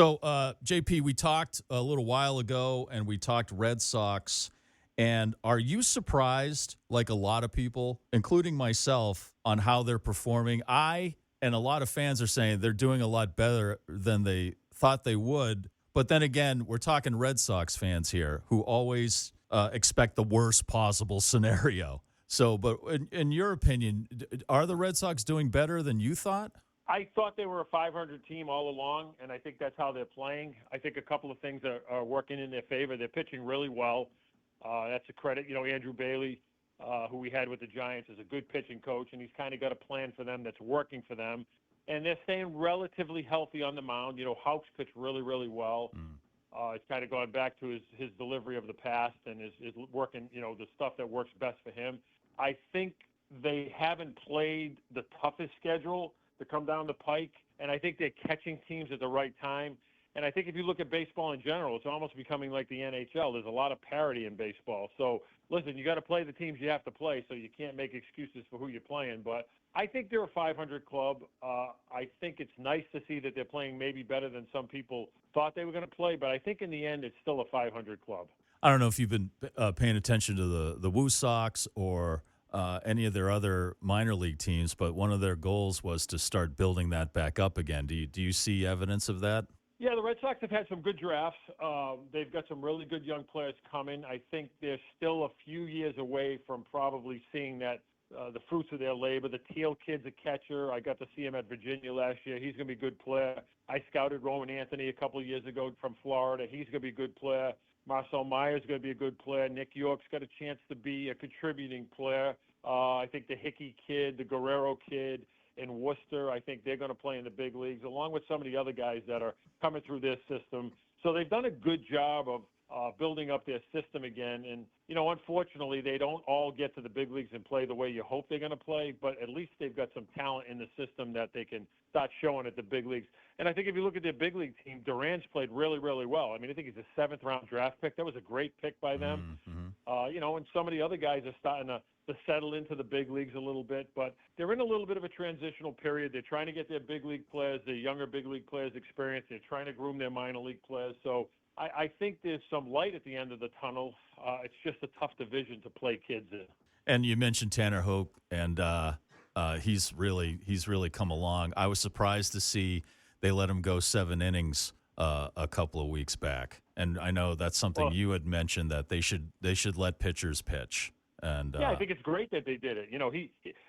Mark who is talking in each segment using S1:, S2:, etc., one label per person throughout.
S1: So, JP, we talked a little while ago, and we talked Red Sox. And are you surprised, like a lot of people, including myself, on how they're performing? I and a lot of fans are saying they're doing a lot better than they thought they would. But then again, we're talking Red Sox fans here who always expect the worst possible scenario. So, but in your opinion, are the Red Sox doing better than you thought?
S2: I thought they were a 500 team all along, and I think that's how they're playing. I think a couple of things are working in their favor. They're pitching really well. That's a credit. Andrew Bailey, who we had with the Giants, is a good pitching coach, and he's kind of got a plan for them that's working for them. And they're staying relatively healthy on the mound. Houck's pitched really, really well. It's kind of gone back to his delivery of the past and is working, the stuff that works best for him. I think they haven't played the toughest schedule to come down the pike, and I think they're catching teams at the right time. And I think if you look at baseball in general, it's almost becoming like the NHL. There's a lot of parity in baseball. So, listen, you got to play the teams you have to play, so you can't make excuses for who you're playing. But I think they're a 500 club. I think it's nice to see that they're playing maybe better than some people thought they were going to play. But I think in the end, it's still a 500 club.
S1: I don't know if you've been paying attention to the Woo Sox or any of their other minor league teams, but one of their goals was to start building that back up again. Do you see evidence of that?
S2: Yeah, the Red Sox have had some good drafts. They've got some really good young players coming. I think they're still a few years away from probably seeing that the fruits of their labor. The Teal kid's a catcher. I got to see him at Virginia last year. He's going to be a good player. I scouted Roman Anthony a couple of years ago from Florida. He's going to be a good player. Marcel Meyer's going to be a good player. Nick York's got a chance to be a contributing player. I think the Hickey kid, the Guerrero kid in Worcester, I think they're going to play in the big leagues, along with some of the other guys that are coming through their system. So they've done a good job of building up their system again. And, unfortunately, they don't all get to the big leagues and play the way you hope they're going to play, but at least they've got some talent in the system that they can start showing at the big leagues. And I think if you look at their big league team, Duran's played really, really well. I mean, I think he's a seventh-round draft pick. That was a great pick by them. And some of the other guys are starting to settle into the big leagues a little bit, but they're in a little bit of a transitional period. They're trying to get their big league players, their younger big league players experience. They're trying to groom their minor league players. So I think there's some light at the end of the tunnel. It's just a tough division to play kids in.
S1: And you mentioned Tanner Hope, and he's really come along. I was surprised to see they let him go 7 innings a couple of weeks back, and I know that's something you had mentioned, that they should let pitchers pitch. And
S2: I think it's great that they did it.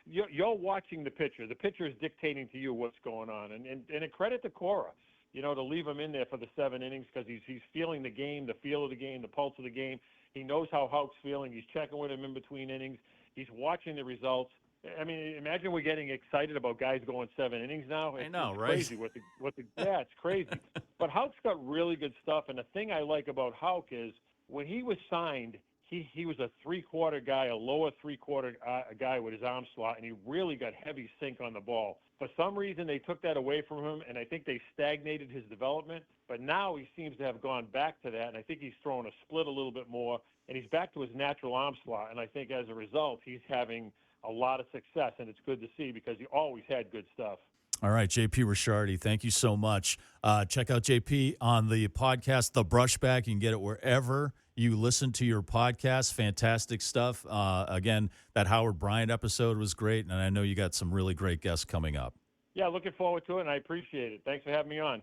S2: You're watching the pitcher. The pitcher is dictating to you what's going on, and a credit to Cora, to leave him in there for the 7 innings, because he's feeling the game, the feel of the game, the pulse of the game. He knows how Houck's feeling. He's checking with him in between innings. He's watching the results. I mean, imagine we're getting excited about guys going 7 innings now.
S1: I know,
S2: it's
S1: right?
S2: Crazy it's crazy. But Houck's got really good stuff, and the thing I like about Houck is when he was signed, he was a three-quarter guy, a lower three-quarter guy with his arm slot, and he really got heavy sink on the ball. For some reason, they took that away from him, and I think they stagnated his development. But now he seems to have gone back to that, and I think he's throwing a split a little bit more, and he's back to his natural arm slot. And I think as a result, he's having a lot of success, and it's good to see because he always had good stuff.
S1: All right, JP Ricciardi, thank you so much. Check out JP on the podcast, The Brushback. You can get it wherever you listen to your podcast. Fantastic stuff. Again, that Howard Bryant episode was great, and I know you got some really great guests coming up.
S2: Yeah, looking forward to it, and I appreciate it. Thanks for having me on.